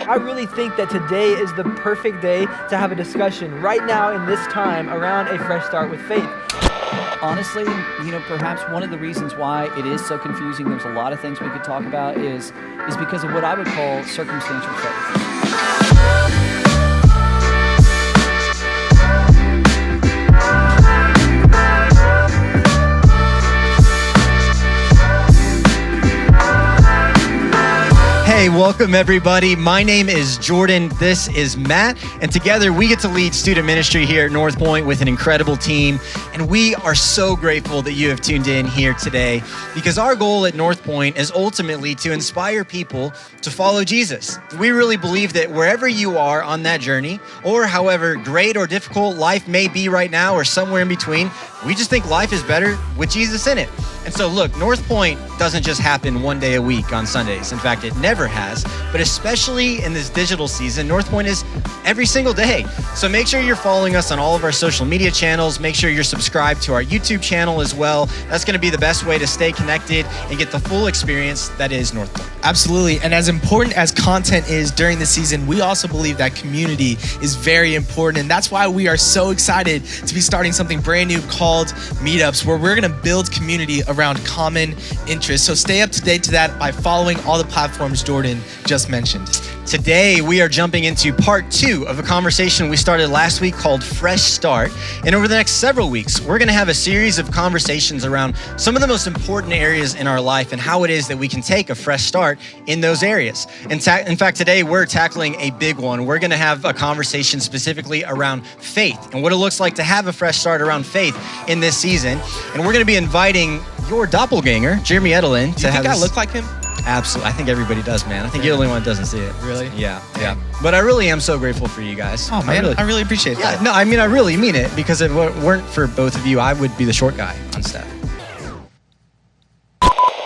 I really think that today is the perfect day to have a discussion right now in this time around a fresh start with faith. Honestly, perhaps one of the reasons why it is so confusing, there's a lot of things we could talk about, is because of what I would call circumstantial faith. Hey, welcome everybody. My name is Jordan. This is Matt. And together we get to lead student ministry here at North Point with an incredible team. And we are so grateful that you have tuned in here today because our goal at North Point is ultimately to inspire people to follow Jesus. We really believe that wherever you are on that journey, or however great or difficult life may be right now or somewhere in between, we just think life is better with Jesus in it. And so look, North Point doesn't just happen one day a week on Sundays. In fact, it never has, but especially in this digital season, North Point is every single day. So make sure you're following us on all of our social media channels. Make sure you're subscribed to our YouTube channel as well. That's gonna be the best way to stay connected and get the full experience that is North Point. Absolutely, and as important as content is during the season, we also believe that community is very important, and that's why we are so excited to be starting something brand new called Meetups, where we're gonna build community around common interests. So stay up to date to that by following all the platforms Jordan just mentioned. Today, we are jumping into part 2 of a conversation we started last week called Fresh Start. And over the next several weeks, we're gonna have a series of conversations around some of the most important areas in our life and how it is that we can take a fresh start in those areas. In fact, today we're tackling a big one. We're gonna have a conversation specifically around faith and what it looks like to have a fresh start around faith in this season. And we're gonna be inviting your doppelganger, Jeremy Edelin, Do you think I look like him? Absolutely. I think everybody does, man. I think you're the only one that doesn't see it. Really? Yeah. But I really am so grateful for you guys. Oh, man, I really appreciate that. No, I mean, I really mean it, because if it weren't for both of you, I would be the short guy on staff.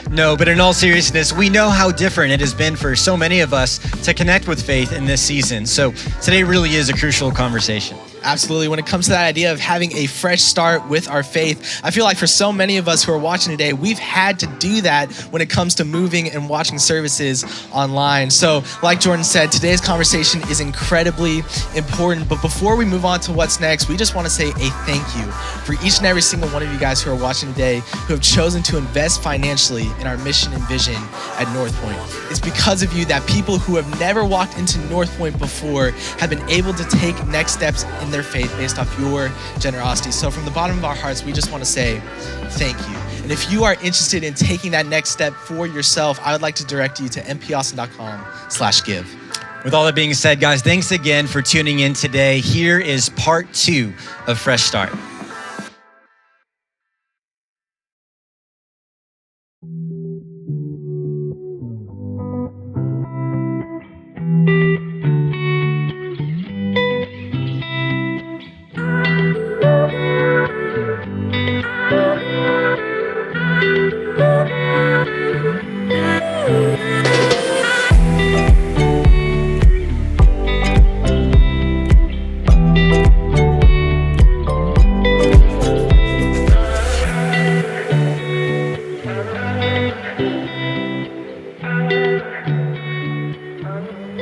No, but in all seriousness, we know how different it has been for so many of us to connect with faith in this season. So today really is a crucial conversation. Absolutely. When it comes to that idea of having a fresh start with our faith, I feel like for so many of us who are watching today, we've had to do that when it comes to moving and watching services online. So like Jordan said, today's conversation is incredibly important. But before we move on to what's next, we just want to say a thank you for each and every single one of you guys who are watching today who have chosen to invest financially in our mission and vision at North Point. It's because of you that people who have never walked into North Point before have been able to take next steps in their faith based off your generosity. So from the bottom of our hearts, we just want to say thank you. And if you are interested in taking that next step for yourself, I would like to direct you to mpaustin.com/give. With all that being said, guys, thanks again for tuning in today. Here is part 2 of Fresh Start.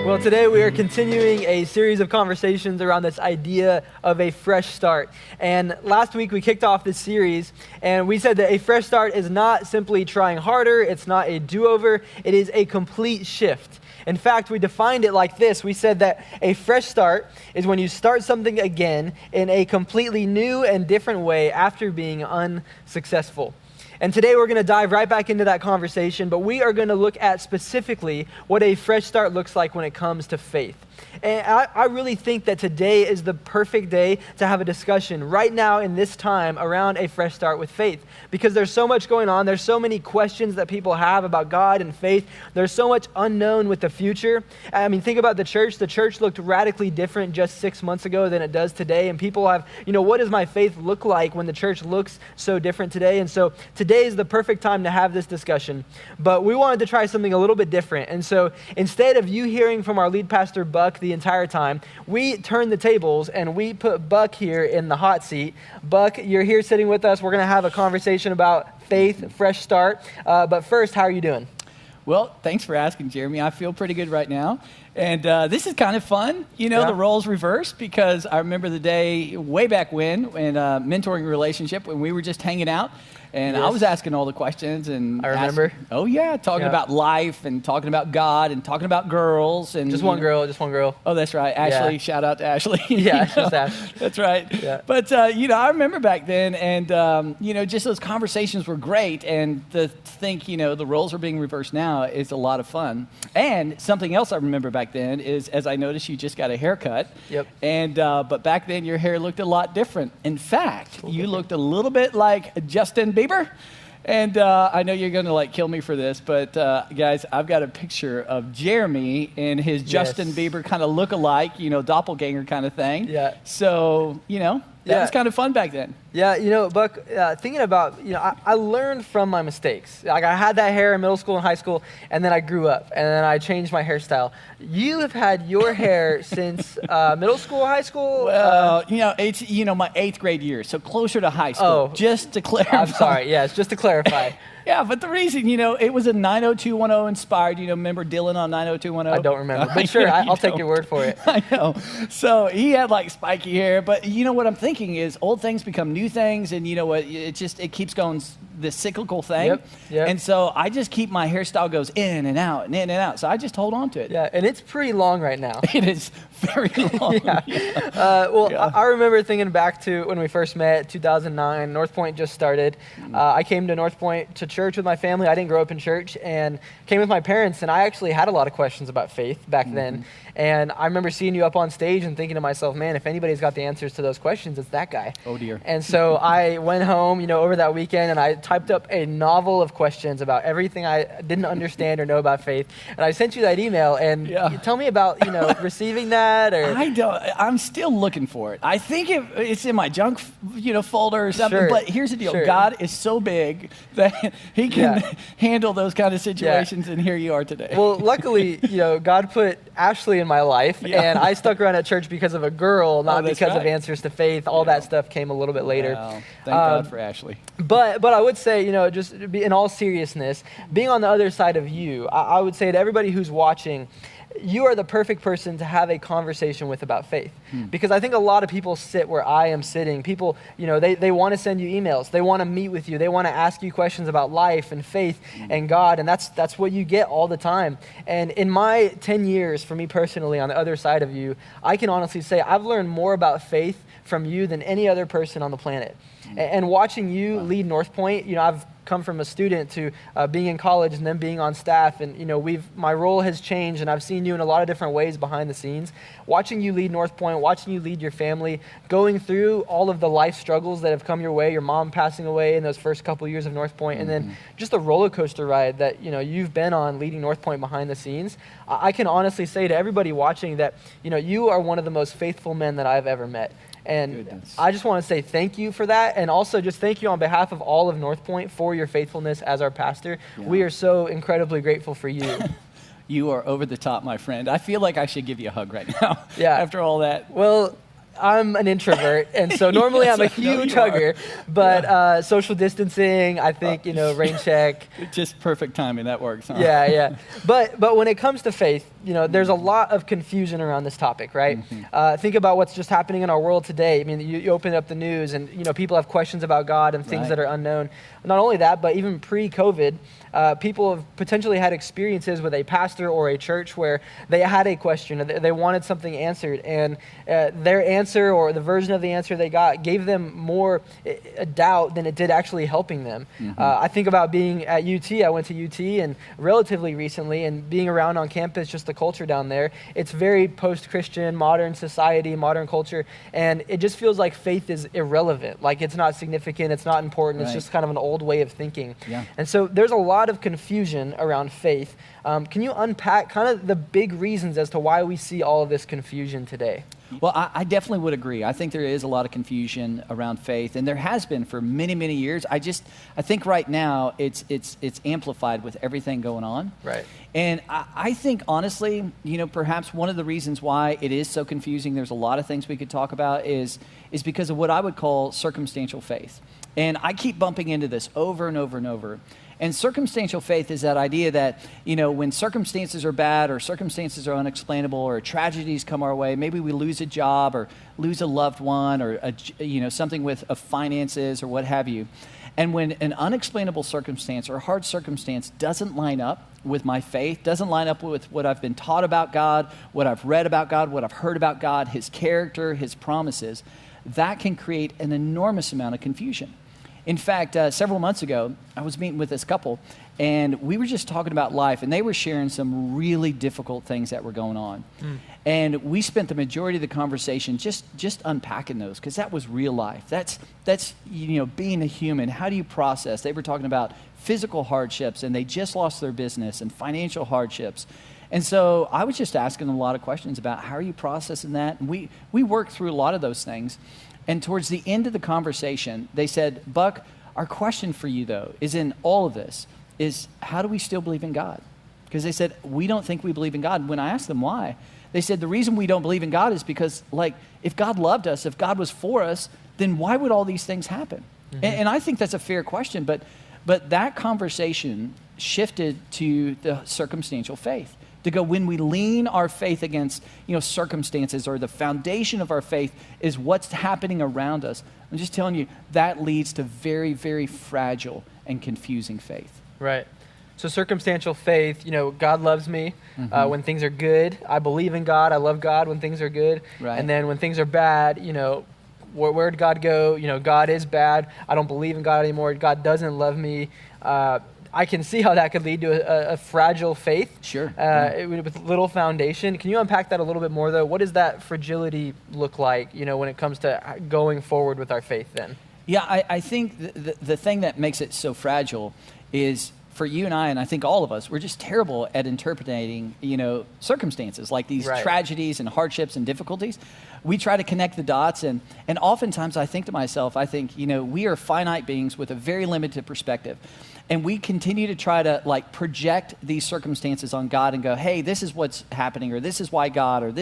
Well, today we are continuing a series of conversations around this idea of a fresh start. And last week we kicked off this series and we said that a fresh start is not simply trying harder, it's not a do-over, it is a complete shift. In fact, we defined it like this. We said that a fresh start is when you start something again in a completely new and different way after being unsuccessful. And today we're going to dive right back into that conversation, but we are going to look at specifically what a fresh start looks like when it comes to faith. And I really think that today is the perfect day to have a discussion right now in this time around a fresh start with faith, because there's so much going on. There's so many questions that people have about God and faith. There's so much unknown with the future. I mean, think about the church. The church looked radically different just 6 months ago than it does today. And people have, what does my faith look like when the church looks so different today? And so today is the perfect time to have this discussion. But we wanted to try something a little bit different. And so instead of you hearing from our lead pastor, Buck, the entire time, we turned the tables and we put Buck here in the hot seat. Buck, you're here sitting with us. We're going to have a conversation about faith, fresh start. But first, how are you doing? Well, thanks for asking, Jeremy. I feel pretty good right now. And this is kind of fun, the roles reversed, because I remember the day way back when in a mentoring relationship when we were just hanging out. And I was asking all the questions, and I remember. Talking about life and talking about God and talking about girls and just one girl. Oh, that's right, Ashley. Yeah. Shout out to Ashley. Yeah, just Ashley. That's right. Yeah. But I remember back then, and just those conversations were great, and to think the roles are being reversed now is a lot of fun. And something else I remember back then is, as I noticed, you just got a haircut. Yep. And but back then your hair looked a lot different. In fact, you looked a little bit like Justin Bieber. And I know you're going to kill me for this, but guys, I've got a picture of Jeremy and his Justin Bieber kind of look-alike, doppelganger kind of thing. Yeah. So, that was kind of fun back then. Yeah, Buck, thinking about, I learned from my mistakes. Like, I had that hair in middle school and high school, and then I grew up, and then I changed my hairstyle. You have had your hair since middle school, high school? Well, it's, my 8th grade year, so closer to high school, just to clarify. I'm sorry, yes, just to clarify. Yeah, but the reason, it was a 90210 inspired. Remember Dylan on 90210? I don't remember, but sure, I'll take your word for it. I know. So he had spiky hair, but what I'm thinking is old things become new things, and it keeps going this cyclical thing. Yep. And so I just keep my hairstyle goes in and out and in and out. So I just hold on to it. Yeah, and it's pretty long right now. It is very long. I remember thinking back to when we first met, 2009. North Point just started. I came to North Point to church with my family. I didn't grow up in church, and came with my parents, and I actually had a lot of questions about faith back then. And I remember seeing you up on stage and thinking to myself, man, if anybody's got the answers to those questions, it's that guy. Oh, dear. And so I went home, over that weekend, and I typed up a novel of questions about everything I didn't understand or know about faith. And I sent you that email, and you tell me about, receiving that, or... I'm still looking for it. I think it's in my junk, folder or something. Sure. But here's the deal. Sure. God is so big that he can handle those kind of situations, and here you are today. Well, luckily, God put Ashley in my life, and I stuck around at church because of a girl, not because of answers to faith. All that stuff came a little bit later. Wow. Thank God for Ashley. But I would say, just in all seriousness, being on the other side of you, I would say to everybody who's watching, you are the perfect person to have a conversation with about faith. Because I think a lot of people sit where I am sitting. People, they want to send you emails. They want to meet with you. They want to ask you questions about life and faith and God. And that's what you get all the time. And in my 10 years, for me personally, on the other side of you, I can honestly say I've learned more about faith from you than any other person on the planet. And watching you lead North Point, I've come from a student to being in college and then being on staff, and my role has changed, and I've seen you in a lot of different ways behind the scenes. Watching you lead North Point, watching you lead your family, going through all of the life struggles that have come your way, your mom passing away in those first couple of years of North Point, and then just the roller coaster ride that you've been on leading North Point behind the scenes. I can honestly say to everybody watching that you are one of the most faithful men that I've ever met. And I just want to say thank you for that, and also just thank you on behalf of all of North Point for your faithfulness as our pastor. We are so incredibly grateful for you. You are over the top, my friend. I feel like I should give you a hug right now after all that. Well, I'm an introvert, and so normally I'm a huge hugger, but social distancing, I think, rain check. Just perfect timing, that works, huh? Yeah. But when it comes to faith, there's a lot of confusion around this topic, right? Think about what's just happening in our world today. I mean, you open up the news and, people have questions about God and things that are unknown. Not only that, but even pre-COVID, people have potentially had experiences with a pastor or a church where they had a question, they wanted something answered, and their answer or the version of the answer they got gave them more doubt than it did actually helping them. I think about being at UT. I went to UT and relatively recently, and being around on campus, just the culture down there, it's very post-Christian, modern society, modern culture, and it just feels like faith is irrelevant. Like it's not significant, it's not important, it's just kind of an old way of thinking. And so there's a lot of confusion around faith. Can you unpack kind of the big reasons as to why we see all of this confusion today? Well, I definitely would agree. I think there is a lot of confusion around faith, and there has been for many, many years. I think right now it's amplified with everything going on. Right. And I think honestly, perhaps one of the reasons why it is so confusing, there's a lot of things we could talk about, is because of what I would call circumstantial faith. And I keep bumping into this over and over and over. And circumstantial faith is that idea that, when circumstances are bad or circumstances are unexplainable or tragedies come our way, maybe we lose a job or lose a loved one or, something with finances or what have you. And when an unexplainable circumstance or hard circumstance doesn't line up with my faith, doesn't line up with what I've been taught about God, what I've read about God, what I've heard about God, his character, his promises, that can create an enormous amount of confusion. In fact, several months ago, I was meeting with this couple, and we were just talking about life, and they were sharing some really difficult things that were going on. And we spent the majority of the conversation just unpacking those, because that was real life. That's being a human. How do you process? They were talking about physical hardships, and they just lost their business, and financial hardships. And so I was just asking them a lot of questions about how are you processing that? And we worked through a lot of those things. And towards the end of the conversation, they said, Buck, our question for you, though, is in all of this, is how do we still believe in God? Because they said, we don't think we believe in God. When I asked them why, they said, the reason we don't believe in God is because, if God loved us, if God was for us, then why would all these things happen? Mm-hmm. And I think that's a fair question, but that conversation shifted to the circumstantial faith. To go, when we lean our faith against, circumstances, or the foundation of our faith is what's happening around us, I'm just telling you, that leads to very, very fragile and confusing faith. Right. So circumstantial faith, God loves me when things are good. I believe in God. I love God when things are good. Right. And then when things are bad, where did God go? God is bad. I don't believe in God anymore. God doesn't love me. I can see how that could lead to a fragile faith. Sure. With little foundation. Can you unpack that a little bit more, though? What does that fragility look like, when it comes to going forward with our faith then? Yeah, I think the thing that makes it so fragile is for you and I think all of us, we're just terrible at interpreting, circumstances like these tragedies and hardships and difficulties. We try to connect the dots, and oftentimes I think to myself, we are finite beings with a very limited perspective. And we continue to try to project these circumstances on God and go, hey, this is what's happening, or this is why God, or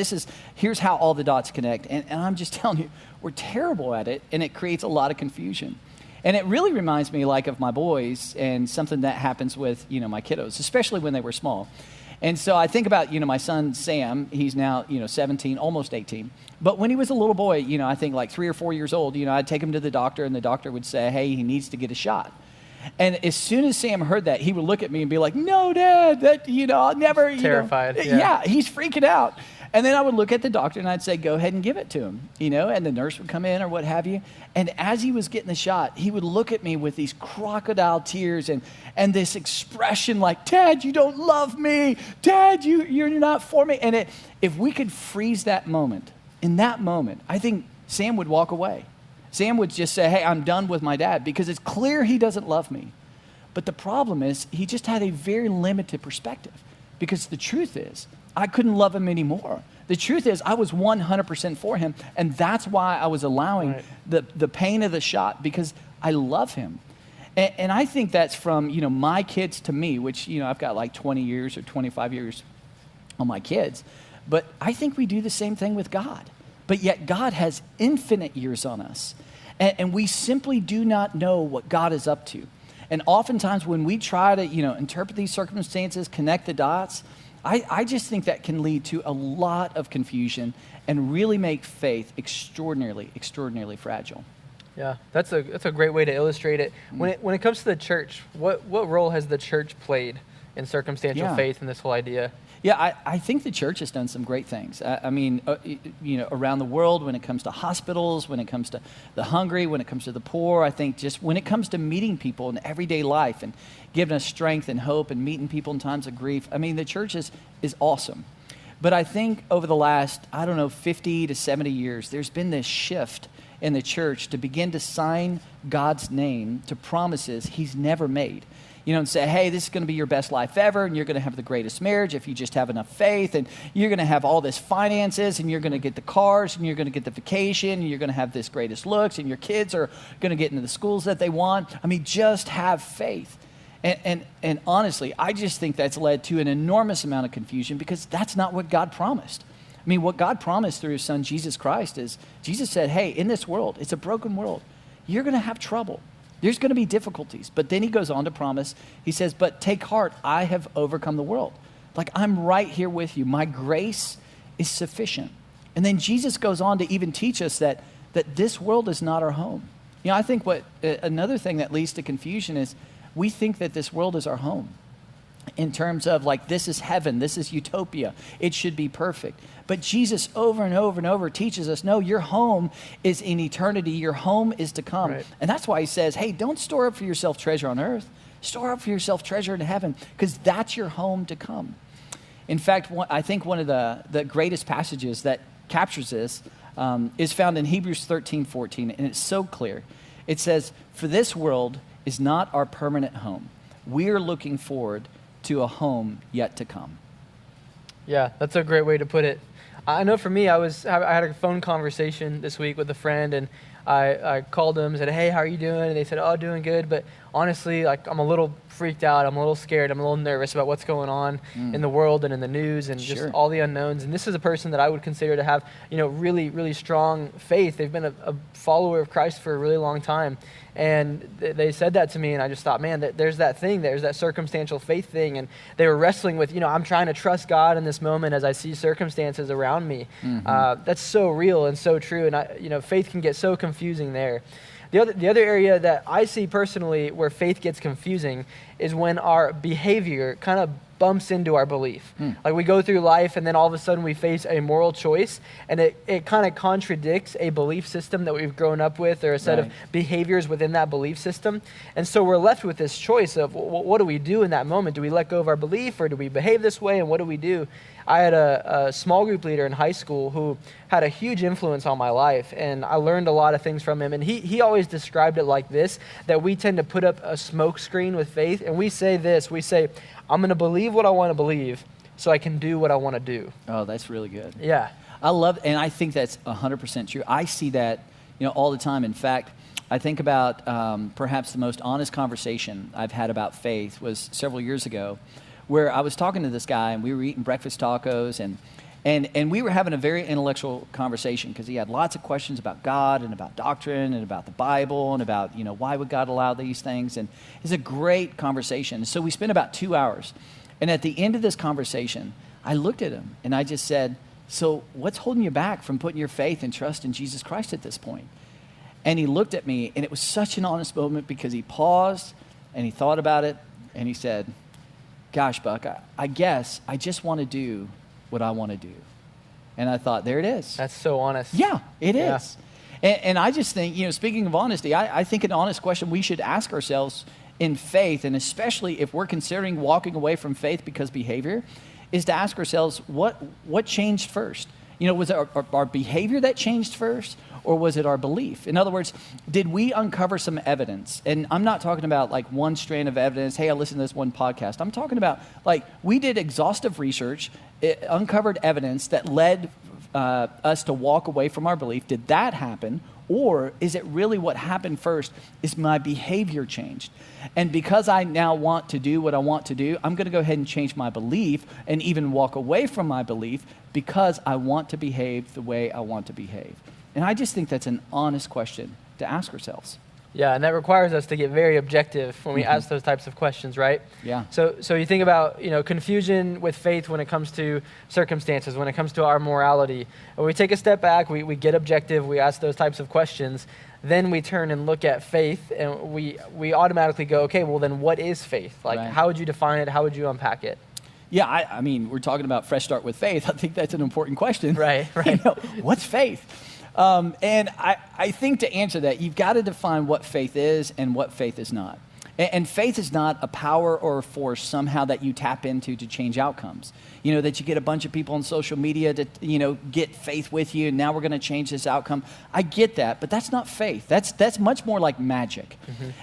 here's how all the dots connect. And I'm just telling you, we're terrible at it, and it creates a lot of confusion. And it really reminds me of my boys and something that happens with, my kiddos, especially when they were small. And so I think about, my son, Sam, he's now, 17, almost 18. But when he was a little boy, I think 3 or 4 years old, I'd take him to the doctor, and the doctor would say, hey, he needs to get a shot. And as soon as Sam heard that, he would look at me and be like, no, Dad, that, I'll never, Terrified. Yeah, he's freaking out. And then I would look at the doctor and I'd say, go ahead and give it to him, and the nurse would come in or what have you. And as he was getting the shot, he would look at me with these crocodile tears and this expression like, Dad, you don't love me. Dad, you're not for me. And if we could freeze that moment, in that moment, I think Sam would walk away. Sam would just say, hey, I'm done with my dad, because it's clear he doesn't love me. But the problem is he just had a very limited perspective, because the truth is I couldn't love him anymore. The truth is I was 100% for him, and that's why I was allowing the pain of the shot, because I love him. And I think that's from, my kids to me, which, I've got 20 years or 25 years on my kids. But I think we do the same thing with God. But yet God has infinite years on us. And we simply do not know what God is up to. And oftentimes when we try to, interpret these circumstances, connect the dots, I just think that can lead to a lot of confusion and really make faith extraordinarily, extraordinarily fragile. Yeah, that's a great way to illustrate it. When it comes to the church, what role has the church played in circumstantial faith and this whole idea? Yeah, I think the church has done some great things. Around the world, when it comes to hospitals, when it comes to the hungry, when it comes to the poor, I think just when it comes to meeting people in everyday life and giving us strength and hope and meeting people in times of grief, the church is awesome. But I think over the last, 50 to 70 years, there's been this shift in the church to begin to sign God's name to promises he's never made. And say, hey, this is going to be your best life ever, and you're going to have the greatest marriage if you just have enough faith, and you're going to have all this finances, and you're going to get the cars, and you're going to get the vacation, and you're going to have this greatest looks, and your kids are going to get into the schools that they want. Just have faith. And honestly, I just think that's led to an enormous amount of confusion, because that's not what God promised. What God promised through his son, Jesus Christ, is Jesus said, hey, in this world, it's a broken world. You're going to have trouble. There's going to be difficulties. But then he goes on to promise, he says, but take heart, I have overcome the world. Like, I'm right here with you. My grace is sufficient. And then Jesus goes on to even teach us that this world is not our home. You know, I think another thing that leads to confusion is we think that this world is our home in terms of like, this is heaven, this is utopia, it should be perfect. But Jesus over and over and over teaches us, no, your home is in eternity, your home is to come. Right. And that's why he says, hey, don't store up for yourself treasure on earth, store up for yourself treasure in heaven, because that's your home to come. In fact, I think one of the greatest passages that captures this is found in Hebrews 13:14, and it's so clear. It says, for this world is not our permanent home. We're looking forward to a home yet to come. Yeah, that's a great way to put it. I know for me, I had a phone conversation this week with a friend, and I called them and said, hey, how are you doing? And they said, oh, doing good. But honestly, like, I'm a little freaked out. I'm a little scared. I'm a little nervous about what's going on in the world and in the news and just all the unknowns. And this is a person that I would consider to have, really, really strong faith. They've been a follower of Christ for a really long time. And they said that to me, and I just thought, man, there's that thing, there's that circumstantial faith thing. And they were wrestling with, I'm trying to trust God in this moment as I see circumstances around me. That's so real and so true. And faith can get so confusing there. The other area that I see personally where faith gets confusing is when our behavior kind of bumps into our belief. Like, we go through life and then all of a sudden we face a moral choice, and it kind of contradicts a belief system that we've grown up with, or a set of behaviors within that belief system. And so we're left with this choice of, what do we do in that moment? Do we let go of our belief, or do we behave this way, and what do we do? I had a small group leader in high school who had a huge influence on my life, and I learned a lot of things from him. And he always described it like this, that we tend to put up a smoke screen with faith, and we say, I'm going to believe what I want to believe so I can do what I want to do. Oh, that's really good. Yeah. I love, and I think that's 100% true. I see that, all the time. In fact, I think about perhaps the most honest conversation I've had about faith was several years ago, where I was talking to this guy, and we were eating breakfast tacos, and we were having a very intellectual conversation because he had lots of questions about God and about doctrine and about the Bible and about, why would God allow these things? And it's a great conversation. So we spent about 2 hours. And at the end of this conversation, I looked at him and I just said, so what's holding you back from putting your faith and trust in Jesus Christ at this point? And he looked at me, and it was such an honest moment because he paused and he thought about it, and he said, gosh, Buck, I guess I just want to do what I want to do. And I thought, there it is. That's so honest. Yeah, it is. And I just think, speaking of honesty, I think an honest question we should ask ourselves in faith, and especially if we're considering walking away from faith because behavior, is to ask ourselves, what changed first? Was it our behavior that changed first, or was it our belief? In other words, did we uncover some evidence? And I'm not talking about like one strand of evidence. Hey, I listened to this one podcast. I'm talking about like we did exhaustive research, it uncovered evidence that led us to walk away from our belief. Did that happen? Or is it really what happened first is my behavior changed? And because I now want to do what I want to do, I'm going to go ahead and change my belief and even walk away from my belief because I want to behave the way I want to behave. And I just think that's an honest question to ask ourselves. Yeah, and that requires us to get very objective when we ask those types of questions, right? Yeah. So you think about, confusion with faith when it comes to circumstances, when it comes to our morality. When we take a step back, we get objective, we ask those types of questions, then we turn and look at faith, and we automatically go, okay, well then what is faith? Like, How would you define it? How would you unpack it? Yeah, I mean, we're talking about fresh start with faith. I think that's an important question. Right. What's faith? And I think to answer that, you've got to define what faith is and what faith is not. And faith is not a power or a force somehow that you tap into to change outcomes. That you get a bunch of people on social media to, get faith with you, and now we're going to change this outcome. I get that, but that's not faith. That's much more like magic.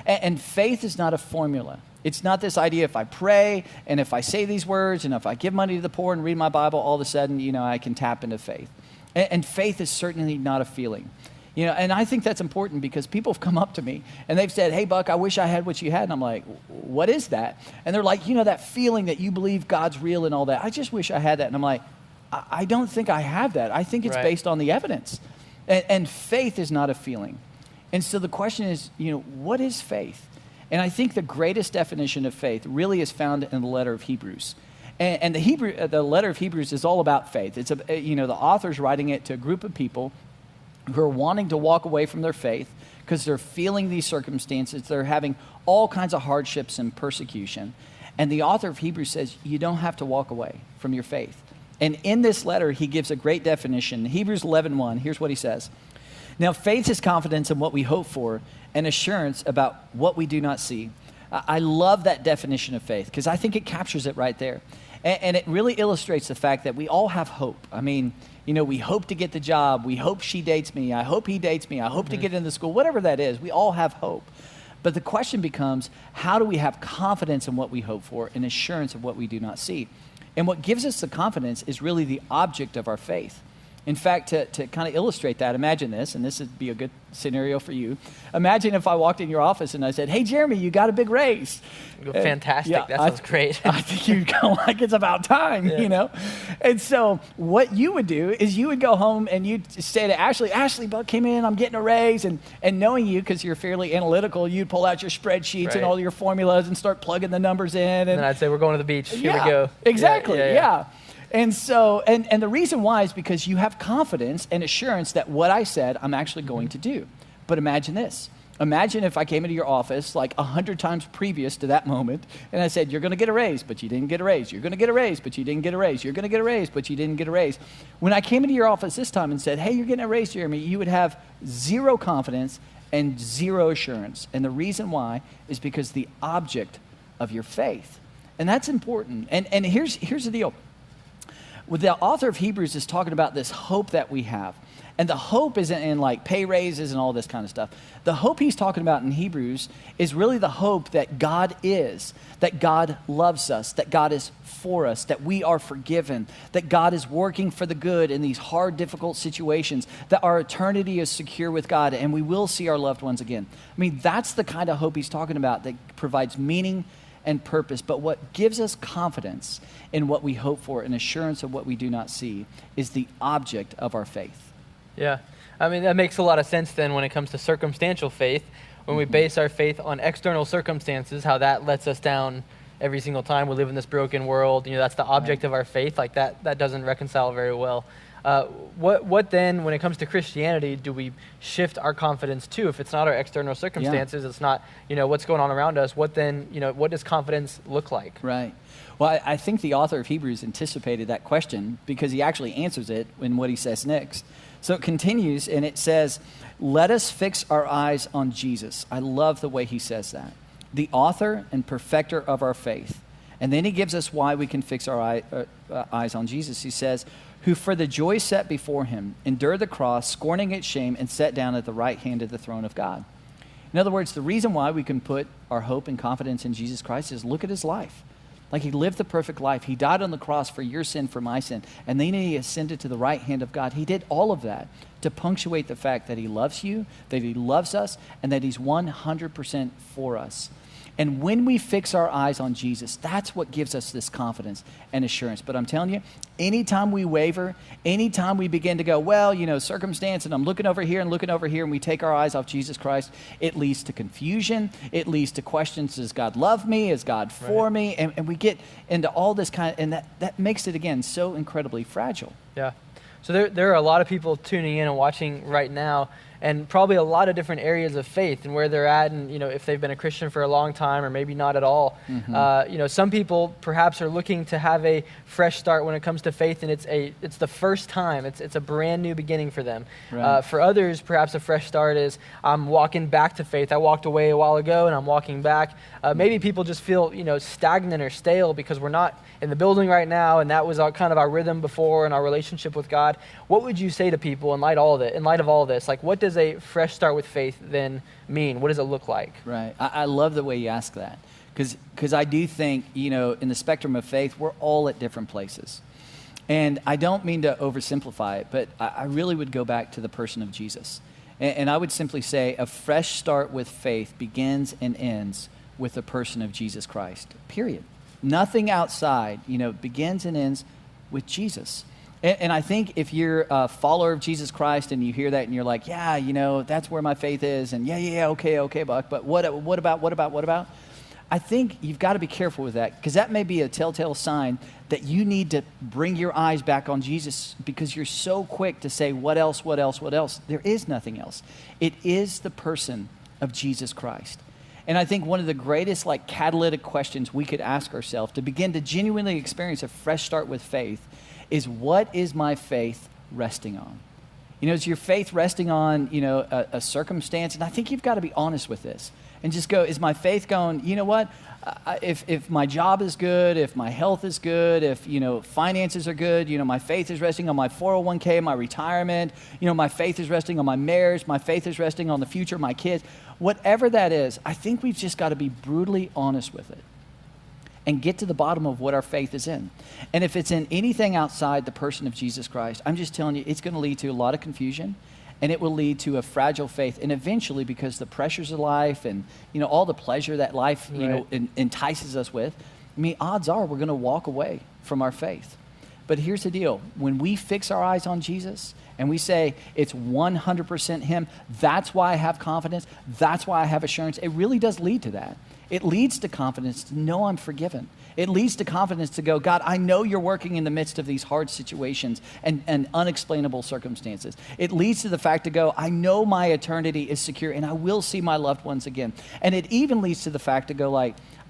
And faith is not a formula. It's not this idea, if I pray and if I say these words and if I give money to the poor and read my Bible, all of a sudden, I can tap into faith. And faith is certainly not a feeling. And I think that's important because people have come up to me and they've said, hey, Buck, I wish I had what you had. And I'm like, what is that? And they're like, that feeling that you believe God's real and all that. I just wish I had that. And I'm like, I don't think I have that. I think it's based on the evidence. And faith is not a feeling. And so the question is, what is faith? And I think the greatest definition of faith really is found in the letter of Hebrews. And the letter of Hebrews is all about faith. It's the author's writing it to a group of people who are wanting to walk away from their faith because they're feeling these circumstances. They're having all kinds of hardships and persecution. And the author of Hebrews says, you don't have to walk away from your faith. And in this letter, he gives a great definition. Hebrews 11:1, here's what he says. Now, faith is confidence in what we hope for and assurance about what we do not see. I love that definition of faith because I think it captures it right there. And it really illustrates the fact that we all have hope. I mean, we hope to get the job. We hope she dates me. I hope he dates me. I hope to get into school. Whatever that is, we all have hope. But the question becomes, how do we have confidence in what we hope for and assurance of what we do not see? And what gives us the confidence is really the object of our faith. In fact, to kind of illustrate that, imagine this, and this would be a good scenario for you. Imagine if I walked in your office and I said, hey, Jeremy, you got a big raise. Fantastic. That sounds great. I think you'd go like it's about time, And so what you would do is you would go home and you'd say to Ashley, Buck came in, I'm getting a raise. And knowing you, because you're fairly analytical, you'd pull out your spreadsheets and all your formulas and start plugging the numbers in. And I'd say, we're going to the beach. Here we go. Exactly, yeah. And so, and the reason why is because you have confidence and assurance that what I said, I'm actually going to do. But imagine this. Imagine if I came into your office like 100 times previous to that moment, and I said, you're going to get a raise, but you didn't get a raise. You're going to get a raise, but you didn't get a raise. You're going to get a raise, but you didn't get a raise. When I came into your office this time and said, hey, you're getting a raise, Jeremy, you would have zero confidence and zero assurance. And the reason why is because the object of your faith. And that's important. And here's the deal. Well, the author of Hebrews is talking about this hope that we have. And the hope isn't in like pay raises and all this kind of stuff. The hope he's talking about in Hebrews is really the hope that God is, that God loves us, that God is for us, that we are forgiven, that God is working for the good in these hard, difficult situations, that our eternity is secure with God and we will see our loved ones again. I mean, that's the kind of hope he's talking about that provides meaning and purpose. But what gives us confidence in what we hope for and assurance of what we do not see is the object of our faith. Yeah. I mean, that makes a lot of sense then when it comes to circumstantial faith, when we base our faith on external circumstances, how that lets us down every single time we live in this broken world. That's the object of our faith. Like that doesn't reconcile very well. What then, when it comes to Christianity, do we shift our confidence to? If it's not our external circumstances, it's not, what's going on around us, what then, what does confidence look like? Right. Well, I think the author of Hebrews anticipated that question because he actually answers it in what he says next. So it continues and it says, let us fix our eyes on Jesus. I love the way he says that. The author and perfecter of our faith. And then he gives us why we can fix our eyes on Jesus. He says, who for the joy set before him endured the cross, scorning its shame, and sat down at the right hand of the throne of God. In other words, the reason why we can put our hope and confidence in Jesus Christ is look at his life. Like he lived the perfect life. He died on the cross for your sin, for my sin. And then he ascended to the right hand of God. He did all of that to punctuate the fact that he loves you, that he loves us, and that he's 100% for us. And when we fix our eyes on Jesus, that's what gives us this confidence and assurance. But I'm telling you, anytime we waver, anytime we begin to go, well, circumstance, and I'm looking over here, and we take our eyes off Jesus Christ, it leads to confusion. It leads to questions, does God love me? Is God for me? And we get into all this and that makes it, again, so incredibly fragile. Yeah. So there are a lot of people tuning in and watching right now, and probably a lot of different areas of faith and where they're at, and if they've been a Christian for a long time or maybe not at all. Mm-hmm. Some people perhaps are looking to have a fresh start when it comes to faith, and it's the first time. It's a brand new beginning for them. Right. For others, perhaps a fresh start is I'm walking back to faith. I walked away a while ago and I'm walking back. Maybe people just feel stagnant or stale because we're not in the building right now, and that was kind of our rhythm before and our relationship with God. What would you say to people in light of all this? Like, what does a fresh start with faith then mean? What does it look like? Right. I love the way you ask that because I do think, in the spectrum of faith, we're all at different places. And I don't mean to oversimplify it, but I really would go back to the person of Jesus. And I would simply say a fresh start with faith begins and ends with the person of Jesus Christ, period. Nothing outside, begins and ends with Jesus. And I think if you're a follower of Jesus Christ and you hear that and you're like, yeah, that's where my faith is, and okay, Buck, but what about? I think you've got to be careful with that, because that may be a telltale sign that you need to bring your eyes back on Jesus, because you're so quick to say, what else? There is nothing else. It is the person of Jesus Christ. And I think one of the greatest catalytic questions we could ask ourselves to begin to genuinely experience a fresh start with faith is, what is my faith resting on? Is your faith resting on, a circumstance? And I think you've got to be honest with this and just go, is my faith going, you know what? If my job is good, if my health is good, if, finances are good, my faith is resting on my 401k, my retirement, my faith is resting on my marriage, my faith is resting on the future of my kids. Whatever that is, I think we've just got to be brutally honest with it and get to the bottom of what our faith is in. And if it's in anything outside the person of Jesus Christ, I'm just telling you, it's going to lead to a lot of confusion, and it will lead to a fragile faith. And eventually, because the pressures of life and, all the pleasure that life, entices us with, odds are we're going to walk away from our faith. But here's the deal. When we fix our eyes on Jesus and we say it's 100% him, that's why I have confidence, that's why I have assurance, it really does lead to that. It leads to confidence to know I'm forgiven. It leads to confidence to go, God, I know you're working in the midst of these hard situations and unexplainable circumstances. It leads to the fact to go, I know my eternity is secure and I will see my loved ones again. And it even leads to the fact to go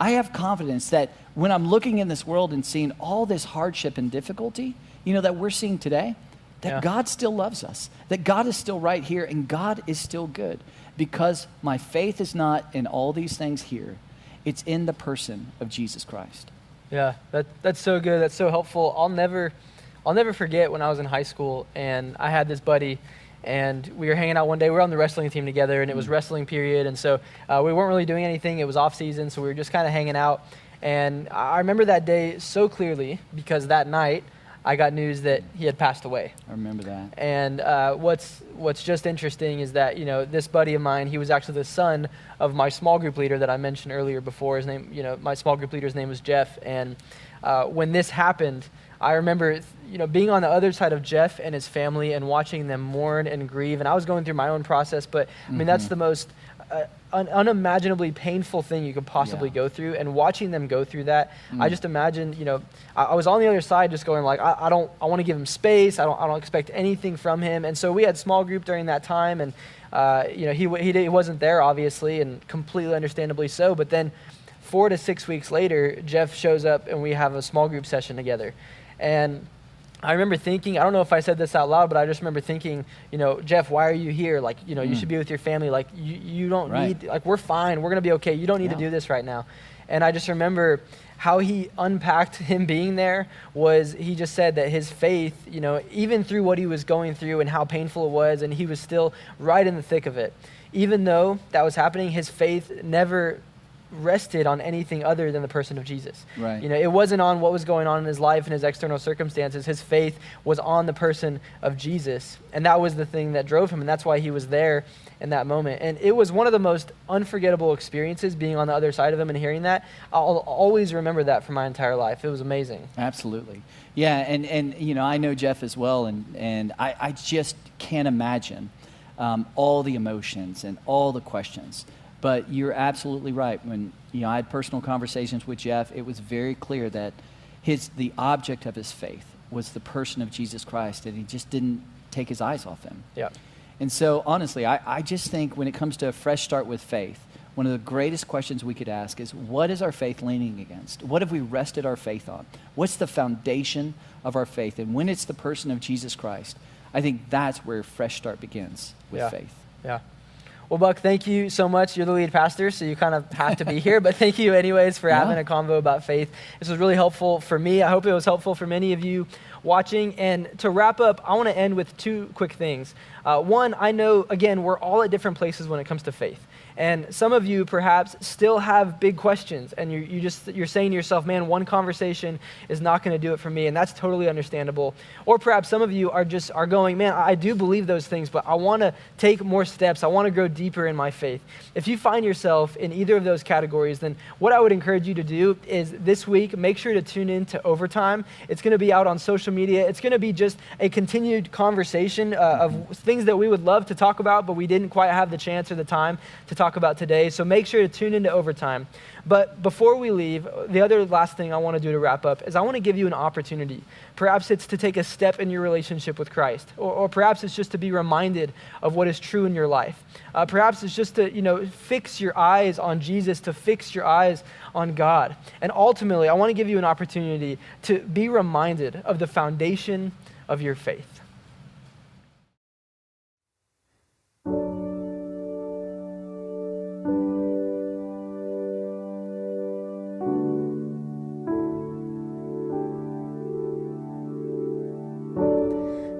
I have confidence that when I'm looking in this world and seeing all this hardship and difficulty, that we're seeing today, that God still loves us, that God is still right here and God is still good, because my faith is not in all these things here. It's in the person of Jesus Christ. Yeah, that's so good. That's so helpful. I'll never forget when I was in high school and I had this buddy, and we were hanging out one day. We were on the wrestling team together, and it was wrestling period, and so we weren't really doing anything. It was off season, so we were just kind of hanging out. And I remember that day so clearly, because that night I got news that he had passed away. I remember that. And what's just interesting is that, this buddy of mine, he was actually the son of my small group leader that I mentioned earlier before. His name, my small group leader's name was Jeff. And when this happened, I remember, being on the other side of Jeff and his family and watching them mourn and grieve. And I was going through my own process, but that's the most unimaginably painful thing you could possibly go through. And watching them go through that, I just imagine, I was on the other side just going I want to give him space. I don't expect anything from him. And so we had small group during that time, and he wasn't there, obviously, and completely understandably so. But then 4 to 6 weeks later, Jeff shows up and we have a small group session together. And I remember thinking, I don't know if I said this out loud, but I just remember thinking, Jeff, why are you here? You should be with your family. You don't need, we're fine. We're going to be okay. You don't need to do this right now. And I just remember how he unpacked him being there. Was he just said that his faith, even through what he was going through and how painful it was, and he was still right in the thick of it. Even though that was happening, his faith never rested on anything other than the person of Jesus. Right. It wasn't on what was going on in his life and his external circumstances. His faith was on the person of Jesus. And that was the thing that drove him. And that's why he was there in that moment. And it was one of the most unforgettable experiences, being on the other side of him and hearing that. I'll always remember that for my entire life. It was amazing. Absolutely. Yeah. And I know Jeff as well. And I just can't imagine all the emotions and all the questions. But you're absolutely right. When I had personal conversations with Jeff, it was very clear that the object of his faith was the person of Jesus Christ, and he just didn't take his eyes off him. Yeah. And so honestly, I just think when it comes to a fresh start with faith, one of the greatest questions we could ask is, what is our faith leaning against? What have we rested our faith on? What's the foundation of our faith? And when it's the person of Jesus Christ, I think that's where fresh start begins with faith. Yeah. Well, Buck, thank you so much. You're the lead pastor, so you kind of have to be here. But thank you anyways for having a convo about faith. This was really helpful for me. I hope it was helpful for many of you watching. And to wrap up, I want to end with 2 quick things. One, I know, again, we're all at different places when it comes to faith. And some of you perhaps still have big questions, and you're saying to yourself, man, one conversation is not going to do it for me, and that's totally understandable. Or perhaps some of you are going, man, I do believe those things, but I want to take more steps. I want to grow deeper in my faith. If you find yourself in either of those categories, then what I would encourage you to do is this week, make sure to tune in to Overtime. It's going to be out on social media. It's going to be just a continued conversation of things that we would love to talk about, but we didn't quite have the chance or the time to talk about today. So make sure to tune into Overtime. But before we leave, the other last thing I want to do to wrap up is I want to give you an opportunity. Perhaps it's to take a step in your relationship with Christ, or perhaps it's just to be reminded of what is true in your life. Perhaps it's just to, fix your eyes on Jesus, to fix your eyes on God. And ultimately, I want to give you an opportunity to be reminded of the foundation of your faith.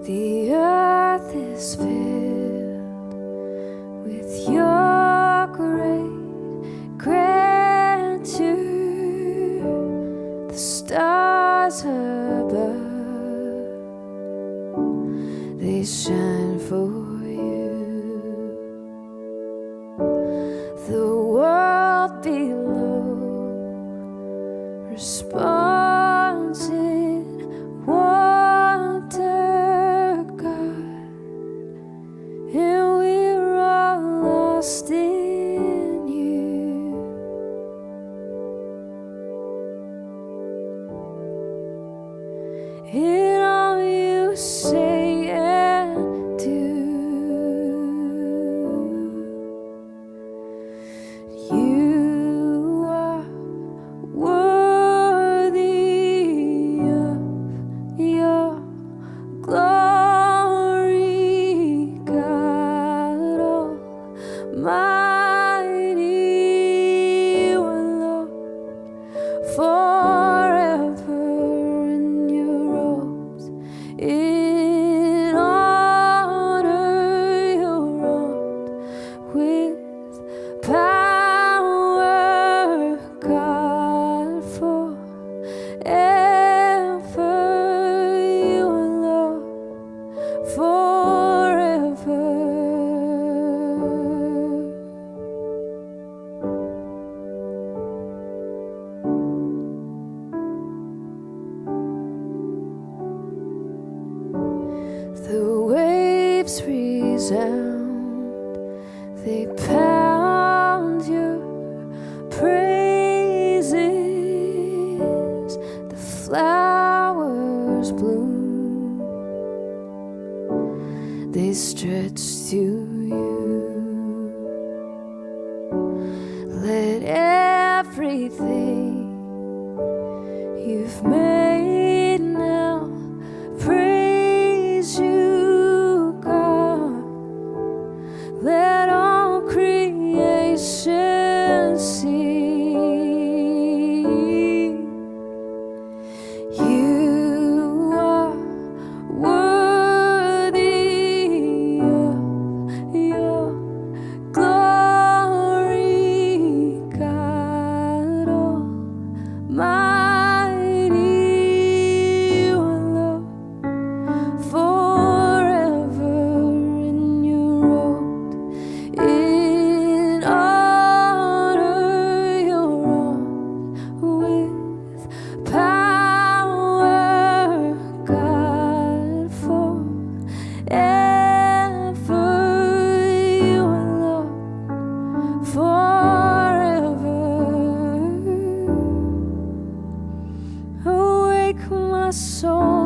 The earth is filled with your great grandeur. The stars above, they shine for you. The world below responds in wonder, God, and we're all lost in you. In all you say and do, you are worthy of your glory, God Almighty, one Lord, forever in your robes, in honor you're robed with power, God, forever you are Lord, forever. The waves resound, they pound your praises. The flowers bloom, they stretch to you. Let everything you've made now praise you, God. Let all creation see you are worthy of your glory, God Almighty, one Lord, forever in your robed, in honor you're robed with power, God, forever you are Lord, forever. Awake my soul.